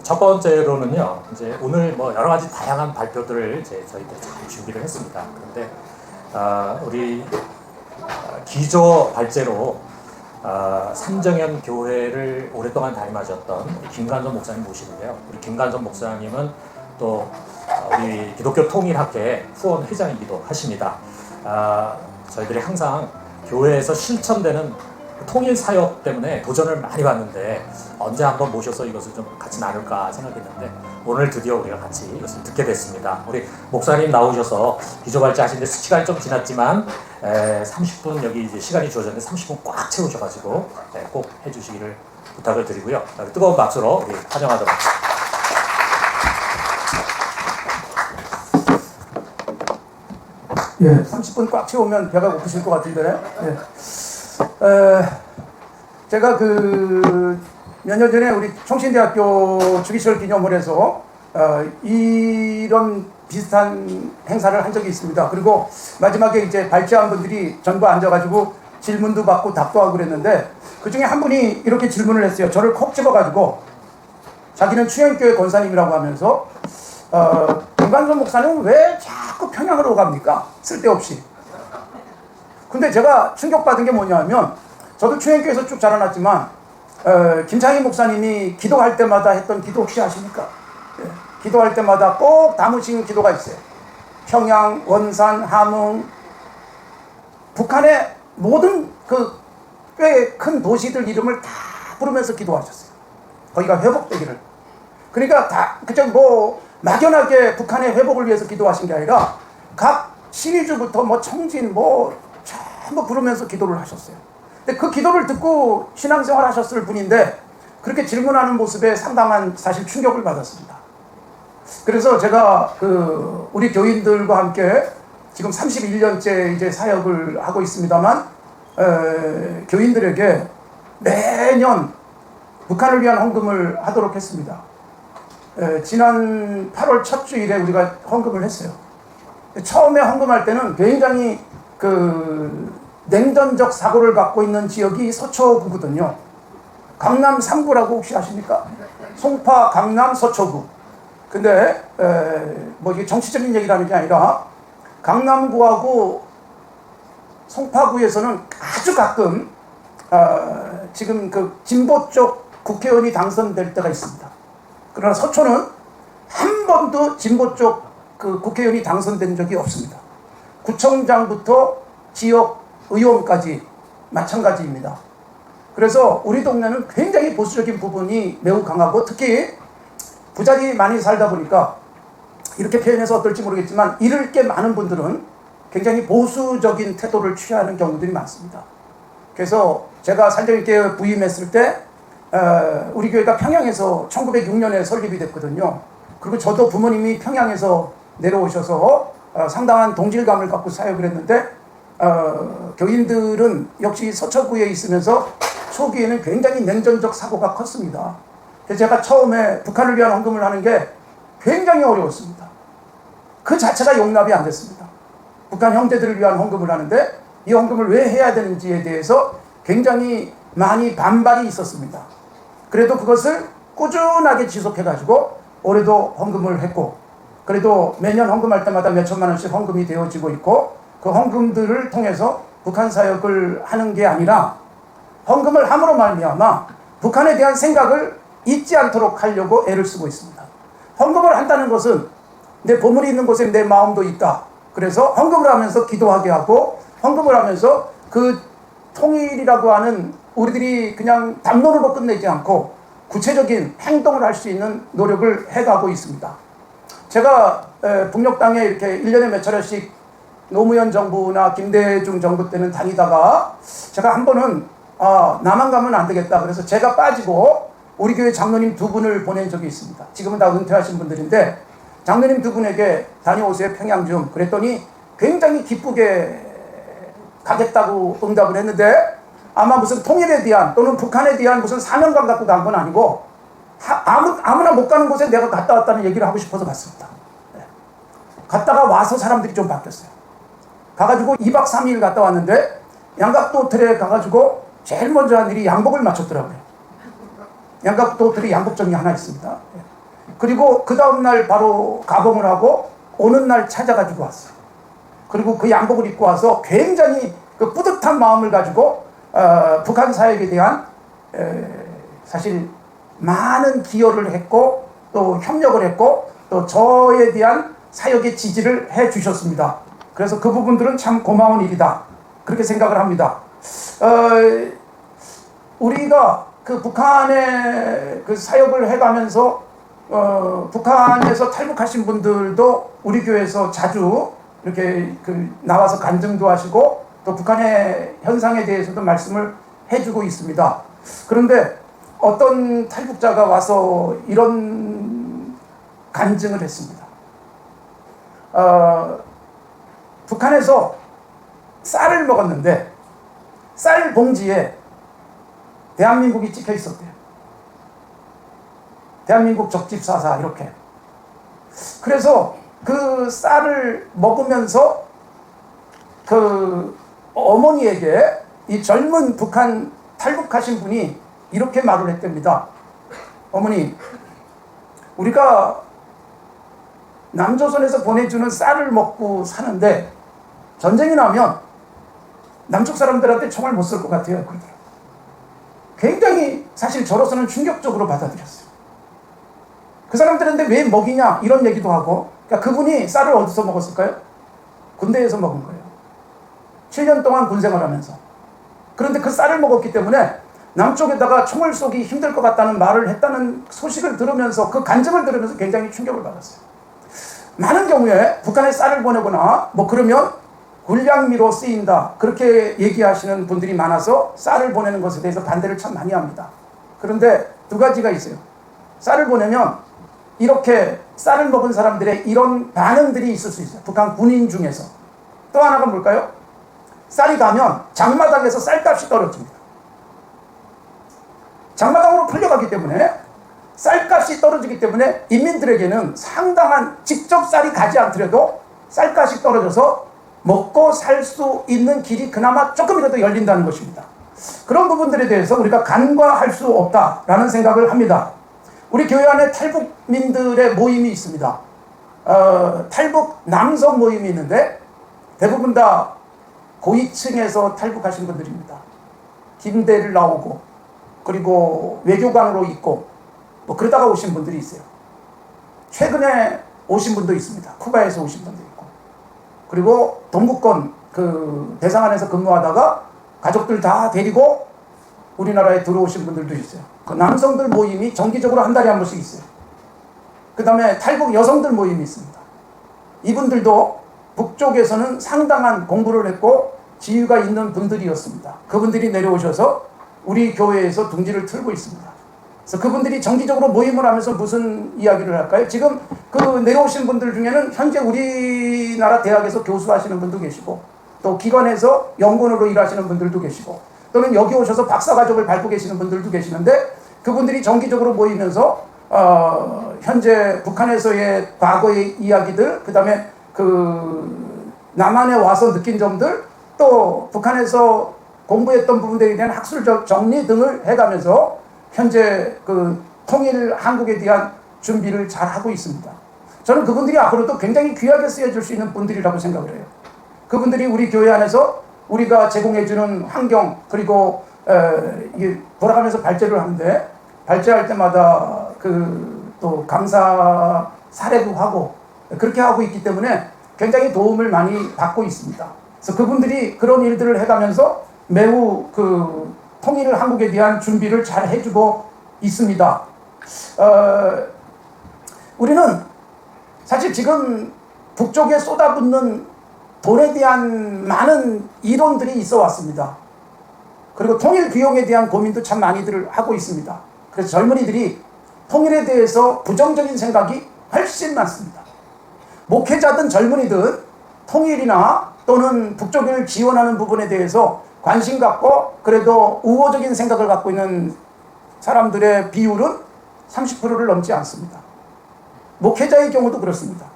첫 번째로는요, 이제 오늘 뭐 여러 가지 다양한 발표들을 이제 저희들이 잘 준비를 했습니다. 그런데 우리 기조 발제로 삼정현 교회를 오랫동안 담임하셨던 우리 김관선 목사님 모시는데요. 우리 김관선 목사님은 또 우리 기독교 통일학회 후원 회장이기도 하십니다. 저희들이 항상 교회에서 실천되는 통일 사역 때문에 도전을 많이 받는데 언제 한번 모셔서 이것을 좀 같이 나눌까 생각했는데 오늘 드디어 우리가 같이 이것을 듣게 됐습니다. 우리 목사님 나오셔서 기조 발제 하시는데 시간이 좀 지났지만 30분 여기 이제 시간이 주어졌는데 30분 꽉 채우셔가지고 꼭 해주시기를 부탁을 드리고요. 뜨거운 박수로 우리 환영하도록 하겠습니다. 예, 30분 꽉 채우면 배가 고프실 것 같은데. 예. 제가 몇 년 전에 우리 총신대학교 주기시설 기념홀에서 이런 비슷한 행사를 한 적이 있습니다. 그리고 마지막에 이제 발제한 분들이 전부 앉아가지고 질문도 받고 답도 하고 그랬는데 그 중에 한 분이 이렇게 질문을 했어요. 저를 콕 집어가지고 자기는 추행교회 권사님이라고 하면서 김관선 목사는 왜 자꾸 평양으로 갑니까? 쓸데없이. 근데 제가 충격받은 게 뭐냐면 저도 추행교회에서 쭉 자라났지만 김창희 목사님이 기도할 때마다 했던 기도 혹시 아십니까? 예, 기도할 때마다 꼭 담으신 기도가 있어요. 평양, 원산, 함흥, 북한의 모든 그 꽤 큰 도시들 이름을 다 부르면서 기도하셨어요. 거기가 회복되기를. 그러니까 다 그저 뭐 막연하게 북한의 회복을 위해서 기도하신 게 아니라 각 시리즈부터 뭐 청진 뭐 전부 부르면서 기도를 하셨어요. 근데 그 기도를 듣고 신앙생활 하셨을 분인데 그렇게 질문하는 모습에 상당한 사실 충격을 받았습니다. 그래서 제가 우리 교인들과 함께 지금 31년째 이제 사역을 하고 있습니다만 교인들에게 매년 북한을 위한 헌금을 하도록 했습니다. 지난 8월 첫 주일에 우리가 헌금을 했어요. 처음에 헌금할 때는 굉장히 냉전적 사고를 갖고 있는 지역이 서초구거든요. 강남 3구라고 혹시 아십니까? 송파, 강남, 서초구. 근데 뭐 이게 정치적인 얘기를 하는 게 아니라 강남구하고 송파구에서는 아주 가끔 지금 진보 쪽 국회의원이 당선될 때가 있습니다. 그러나 서초는 한 번도 진보 쪽 국회의원이 당선된 적이 없습니다. 구청장부터 지역 의원까지 마찬가지입니다. 그래서 우리 동네는 굉장히 보수적인 부분이 매우 강하고 특히 부자리 많이 살다 보니까 이렇게 표현해서 어떨지 모르겠지만 잃을 게 많은 분들은 굉장히 보수적인 태도를 취하는 경우들이 많습니다. 그래서 제가 산정교회 부임했을 때 우리 교회가 평양에서 1906년에 설립이 됐거든요. 그리고 저도 부모님이 평양에서 내려오셔서 상당한 동질감을 갖고 사역을 했는데 교인들은 역시 서초구에 있으면서 초기에는 굉장히 냉전적 사고가 컸습니다. 그래서 제가 처음에 북한을 위한 헌금을 하는 게 굉장히 어려웠습니다. 그 자체가 용납이 안 됐습니다. 북한 형제들을 위한 헌금을 하는데 이 헌금을 왜 해야 되는지에 대해서 굉장히 많이 반발이 있었습니다. 그래도 그것을 꾸준하게 지속해가지고 올해도 헌금을 했고 그래도 매년 헌금할 때마다 몇 천만 원씩 헌금이 되어지고 있고 그 헌금들을 통해서 북한 사역을 하는 게 아니라 헌금을 함으로 말미암아 북한에 대한 생각을 잊지 않도록 하려고 애를 쓰고 있습니다. 헌금을 한다는 것은 내 보물이 있는 곳에 내 마음도 있다. 그래서 헌금을 하면서 기도하게 하고 헌금을 하면서 그 통일이라고 하는 우리들이 그냥 담론으로 끝내지 않고 구체적인 행동을 할 수 있는 노력을 해가고 있습니다. 제가 북녘 땅에 이렇게 1년에 몇 차례씩 노무현 정부나 김대중 정부 때는 다니다가 제가 한 번은 나만 가면 안 되겠다. 그래서 제가 빠지고 우리 교회 장로님 2분을 보낸 적이 있습니다. 지금은 다 은퇴하신 분들인데 장로님 2분에게 다녀오세요 평양 좀 그랬더니 굉장히 기쁘게 가겠다고 응답을 했는데 아마 무슨 통일에 대한 또는 북한에 대한 무슨 사명감 갖고 간 건 아니고 아무나 못 가는 곳에 내가 갔다 왔다는 얘기를 하고 싶어서 갔습니다. 네. 갔다가 와서 사람들이 좀 바뀌었어요. 가가지고 2박 3일 갔다 왔는데 양각도 호텔에 가가지고 제일 먼저 한 일이 양복을 맞췄더라고요. 양각도 호텔에 양복점이 하나 있습니다. 그리고 그 다음날 바로 가봉을 하고 오는 날 찾아가지고 왔어요. 그리고 그 양복을 입고 와서 굉장히 그 뿌듯한 마음을 가지고 북한 사역에 대한 사실 많은 기여를 했고 또 협력을 했고 또 저에 대한 사역의 지지를 해 주셨습니다. 그래서 그 부분들은 참 고마운 일이다 그렇게 생각을 합니다. 우리가 그 북한의 그 사역을 해가면서 북한에서 탈북하신 분들도 우리 교회에서 자주 이렇게 나와서 간증도 하시고 또 북한의 현상에 대해서도 말씀을 해주고 있습니다. 그런데 어떤 탈북자가 와서 이런 간증을 했습니다. 북한에서 쌀을 먹었는데 쌀 봉지에 대한민국이 찍혀 있었대요. 대한민국 적집사사 이렇게. 그래서 그 쌀을 먹으면서 그 어머니에게 이 젊은 북한 탈북하신 분이 이렇게 말을 했답니다. 어머니, 우리가 남조선에서 보내주는 쌀을 먹고 사는데 전쟁이 나면 남쪽 사람들한테 총알 못 쏠 것 같아요. 그러더라고요. 굉장히 사실 저로서는 충격적으로 받아들였어요. 그 사람들한테 왜 먹이냐 이런 얘기도 하고, 그러니까 그분이 쌀을 어디서 먹었을까요? 군대에서 먹은 거예요. 7년 동안 군생활 하면서. 그런데 그 쌀을 먹었기 때문에 남쪽에다가 총을 쏘기 힘들 것 같다는 말을 했다는 소식을 들으면서 그 간증을 들으면서 굉장히 충격을 받았어요. 많은 경우에 북한에 쌀을 보내거나 뭐 그러면 군량미로 쓰인다 그렇게 얘기하시는 분들이 많아서 쌀을 보내는 것에 대해서 반대를 참 많이 합니다. 그런데 두 가지가 있어요. 쌀을 보내면 이렇게 쌀을 먹은 사람들의 이런 반응들이 있을 수 있어요. 북한 군인 중에서. 또 하나가 뭘까요? 쌀이 가면 장마당에서 쌀값이 떨어집니다. 장마당으로 풀려가기 때문에 쌀값이 떨어지기 때문에 인민들에게는 상당한 직접 쌀이 가지 않더라도 쌀값이 떨어져서 먹고 살 수 있는 길이 그나마 조금이라도 열린다는 것입니다. 그런 부분들에 대해서 우리가 간과할 수 없다라는 생각을 합니다. 우리 교회 안에 탈북민들의 모임이 있습니다. 탈북 남성 모임이 있는데 대부분 다 고위층에서 탈북하신 분들입니다. 김대를 나오고 그리고 외교관으로 있고 뭐 그러다가 오신 분들이 있어요. 최근에 오신 분도 있습니다. 쿠바에서 오신 분도 있고 그리고 동구권 그 대상안에서 근무하다가 가족들 다 데리고 우리나라에 들어오신 분들도 있어요. 그 남성들 모임이 정기적으로 한 달에 한 번씩 있어요. 그 다음에 탈북 여성들 모임이 있습니다. 이분들도 북쪽에서는 상당한 공부를 했고 지위가 있는 분들이었습니다. 그분들이 내려오셔서 우리 교회에서 둥지를 틀고 있습니다. 그래서 그분들이 정기적으로 모임을 하면서 무슨 이야기를 할까요? 지금 그 내려오신 분들 중에는 현재 우리나라 대학에서 교수하시는 분도 계시고 또 기관에서 연구원으로 일하시는 분들도 계시고 또는 여기 오셔서 박사과정을 밟고 계시는 분들도 계시는데 그분들이 정기적으로 모이면서 현재 북한에서의 과거의 이야기들 그 다음에 그 남한에 와서 느낀 점들 또 북한에서 공부했던 부분들에 대한 학술적 정리 등을 해가면서 현재 그 통일 한국에 대한 준비를 잘 하고 있습니다. 저는 그분들이 앞으로도 굉장히 귀하게 쓰여질 수 있는 분들이라고 생각을 해요. 그분들이 우리 교회 안에서 우리가 제공해주는 환경 그리고 이게 돌아가면서 발제를 하는데 발제할 때마다 그 또 감사 사례도 하고 그렇게 하고 있기 때문에 굉장히 도움을 많이 받고 있습니다. 그래서 그분들이 그런 일들을 해가면서 매우 그 통일 한국에 대한 준비를 잘 해주고 있습니다. 우리는 사실 지금 북쪽에 쏟아붓는 돈에 대한 많은 이론들이 있어 왔습니다. 그리고 통일 비용에 대한 고민도 참 많이들 하고 있습니다. 그래서 젊은이들이 통일에 대해서 부정적인 생각이 훨씬 많습니다. 목회자든 젊은이든 통일이나 또는 북쪽을 지원하는 부분에 대해서 관심 갖고 그래도 우호적인 생각을 갖고 있는 사람들의 비율은 30%를 넘지 않습니다. 목회자의 경우도 그렇습니다.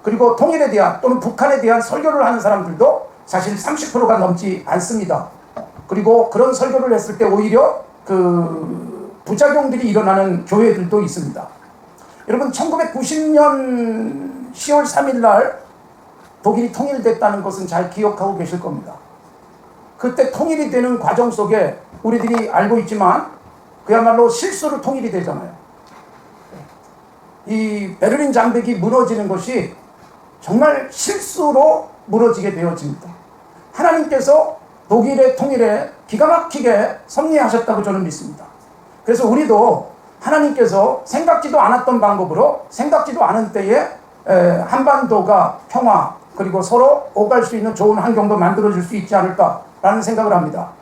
그리고 통일에 대한 또는 북한에 대한 설교를 하는 사람들도 사실 30%가 넘지 않습니다. 그리고 그런 설교를 했을 때 오히려 그 부작용들이 일어나는 교회들도 있습니다. 여러분 1990년 10월 3일 날 독일이 통일됐다는 것은 잘 기억하고 계실 겁니다. 그때 통일이 되는 과정 속에 우리들이 알고 있지만 그야말로 실수로 통일이 되잖아요. 이 베를린 장벽이 무너지는 것이 정말 실수로 무너지게 되어집니다. 하나님께서 독일의 통일에 기가 막히게 섭리하셨다고 저는 믿습니다. 그래서 우리도 하나님께서 생각지도 않았던 방법으로 생각지도 않은 때에 한반도가 평화 그리고 서로 오갈 수 있는 좋은 환경도 만들어줄 수 있지 않을까라는 생각을 합니다.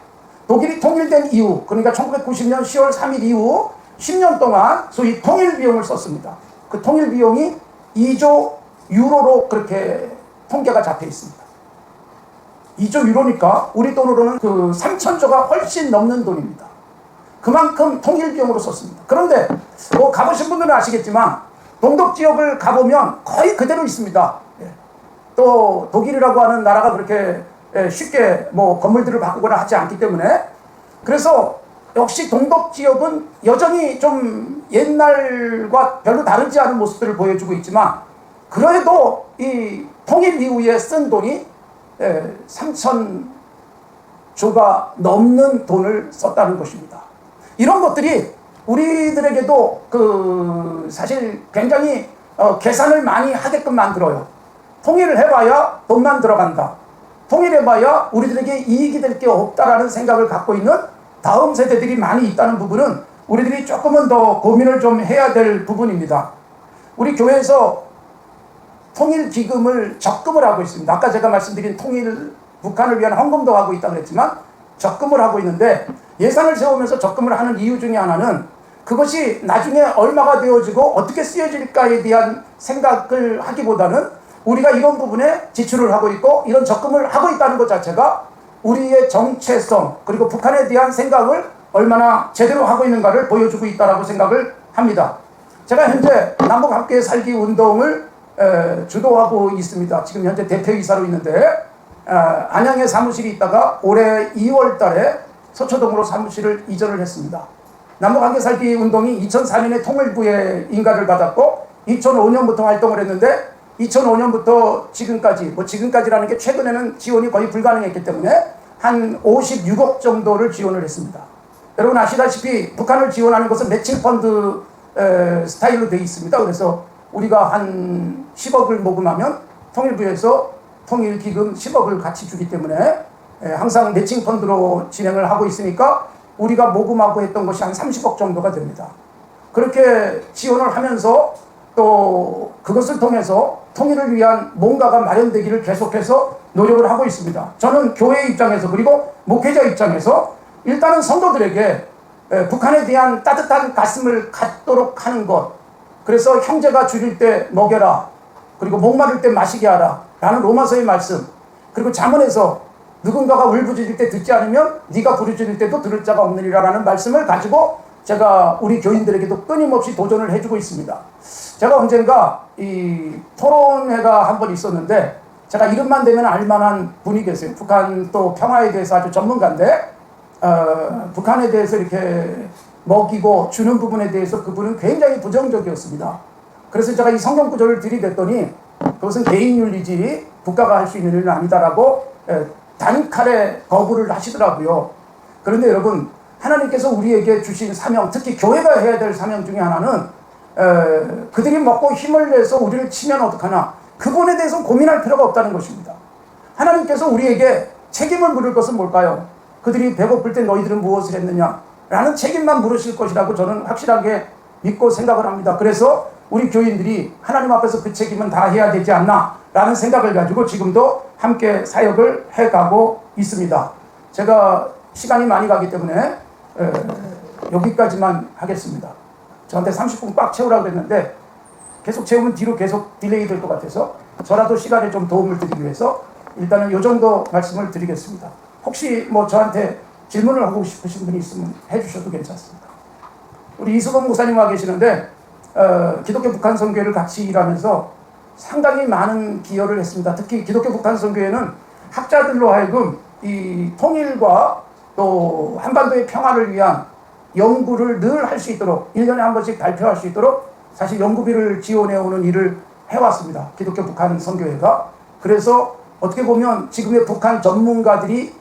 독일이 통일된 이후, 그러니까 1990년 10월 3일 이후 10년 동안 소위 통일 비용을 썼습니다. 그 통일 비용이 2조 유로로 그렇게 통계가 잡혀 있습니다. 2조 유로니까 우리 돈으로는 그 3천조가 훨씬 넘는 돈입니다. 그만큼 통일 비용으로 썼습니다. 그런데 뭐 가보신 분들은 아시겠지만 동독 지역을 가보면 거의 그대로 있습니다. 또 독일이라고 하는 나라가 그렇게 쉽게 뭐 건물들을 바꾸거나 하지 않기 때문에 그래서 역시 동독 지역은 여전히 좀 옛날과 별로 다르지 않은 모습들을 보여주고 있지만 그래도 이 통일 이후에 쓴 돈이 3,000조가 넘는 돈을 썼다는 것입니다. 이런 것들이 우리들에게도 그 사실 굉장히 계산을 많이 하게끔 만들어요. 통일을 해봐야 돈만 들어간다. 통일해봐야 우리들에게 이익이 될 게 없다라는 생각을 갖고 있는 다음 세대들이 많이 있다는 부분은 우리들이 조금은 더 고민을 좀 해야 될 부분입니다. 우리 교회에서 통일기금을 적금을 하고 있습니다. 아까 제가 말씀드린 통일, 북한을 위한 헌금도 하고 있다고 했지만 적금을 하고 있는데 예산을 세우면서 적금을 하는 이유 중에 하나는 그것이 나중에 얼마가 되어지고 어떻게 쓰여질까에 대한 생각을 하기보다는 우리가 이런 부분에 지출을 하고 있고 이런 적금을 하고 있다는 것 자체가 우리의 정체성 그리고 북한에 대한 생각을 얼마나 제대로 하고 있는가를 보여주고 있다고 생각을 합니다. 제가 현재 남북 함께 살기 운동을 주도하고 있습니다. 지금 현재 대표이사로 있는데 안양에 사무실이 있다가 올해 2월 달에 서초동으로 사무실을 이전을 했습니다. 남북 함께 살기 운동이 2004년에 통일부의 인가를 받았고 2005년부터 활동을 했는데 2005년부터 지금까지, 뭐 지금까지라는 게 최근에는 지원이 거의 불가능했기 때문에 한 56억 정도를 지원을 했습니다. 여러분 아시다시피 북한을 지원하는 것은 매칭 펀드 스타일로 되어 있습니다. 그래서 우리가 한 10억을 모금하면 통일부에서 통일기금 10억을 같이 주기 때문에 항상 매칭 펀드로 진행을 하고 있으니까 우리가 모금하고 했던 것이 한 30억 정도가 됩니다. 그렇게 지원을 하면서 또 그것을 통해서 통일을 위한 뭔가가 마련되기를 계속해서 노력을 하고 있습니다. 저는 교회 입장에서 그리고 목회자 입장에서 일단은 성도들에게 북한에 대한 따뜻한 가슴을 갖도록 하는 것, 그래서 형제가 줄일 때 먹여라, 그리고 목마를 때 마시게 하라 라는 로마서의 말씀, 그리고 잠언에서 누군가가 울부짖을 때 듣지 않으면 네가 부르짖을 때도 들을 자가 없느니라 라는 말씀을 가지고 제가 우리 교인들에게도 끊임없이 도전을 해주고 있습니다. 제가 언젠가 이 토론회가 한 번 있었는데 제가 이름만 대면 알만한 분이 계세요. 북한 또 평화에 대해서 아주 전문가인데 북한에 대해서 이렇게 먹이고 주는 부분에 대해서 그분은 굉장히 부정적이었습니다. 그래서 제가 이 성경 구절을 들이댔더니 그것은 개인윤리지 국가가 할 수 있는 일은 아니다라고 단칼에 거부를 하시더라고요. 그런데 여러분 하나님께서 우리에게 주신 사명, 특히 교회가 해야 될 사명 중에 하나는 그들이 먹고 힘을 내서 우리를 치면 어떡하나, 그분에 대해서는 고민할 필요가 없다는 것입니다. 하나님께서 우리에게 책임을 물을 것은 뭘까요? 그들이 배고플 때 너희들은 무엇을 했느냐 라는 책임만 물으실 것이라고 저는 확실하게 믿고 생각을 합니다. 그래서 우리 교인들이 하나님 앞에서 그 책임은 다 해야 되지 않나 라는 생각을 가지고 지금도 함께 사역을 해가고 있습니다. 제가 시간이 많이 가기 때문에 여기까지만 하겠습니다. 저한테 30분 꽉 채우라고 했는데 계속 채우면 뒤로 계속 딜레이 될 것 같아서 저라도 시간에 좀 도움을 드리기 위해서 일단은 이 정도 말씀을 드리겠습니다. 혹시 뭐 저한테 질문을 하고 싶으신 분이 있으면 해주셔도 괜찮습니다. 우리 이수범 목사님 와 계시는데 기독교 북한 선교회를 같이 일하면서 상당히 많은 기여를 했습니다. 특히 기독교 북한 선교회는 학자들로 하여금 이 통일과 또 한반도의 평화를 위한 연구를 늘 할 수 있도록 1년에 한 번씩 발표할 수 있도록 사실 연구비를 지원해오는 일을 해왔습니다. 기독교 북한 선교회가. 그래서 어떻게 보면 지금의 북한 전문가들이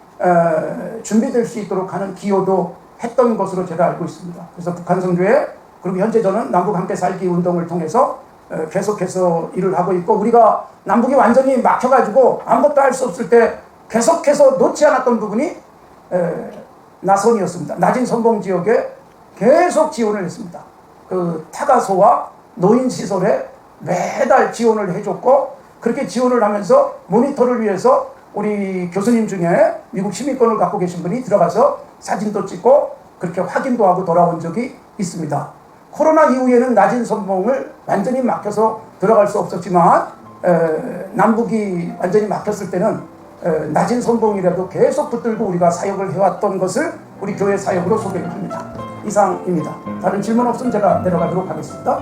준비될 수 있도록 하는 기여도 했던 것으로 제가 알고 있습니다. 그래서 북한 선교회, 그리고 현재 저는 남북 함께 살기 운동을 통해서 계속해서 일을 하고 있고, 우리가 남북이 완전히 막혀가지고 아무것도 할 수 없을 때 계속해서 놓지 않았던 부분이 나선이었습니다. 낮은 선봉 지역에 계속 지원을 했습니다. 그 타가소와 노인시설에 매달 지원을 해줬고, 그렇게 지원을 하면서 모니터를 위해서 우리 교수님 중에 미국 시민권을 갖고 계신 분이 들어가서 사진도 찍고 그렇게 확인도 하고 돌아온 적이 있습니다. 코로나 이후에는 낮은 선봉을 완전히 막혀서 들어갈 수 없었지만 남북이 완전히 막혔을 때는 낮은 선봉이라도 계속 붙들고 우리가 사역을 해왔던 것을 우리 교회 사역으로 소개를 합니다. 이상입니다. 다른 질문 없으면 제가 내려가도록 하겠습니다.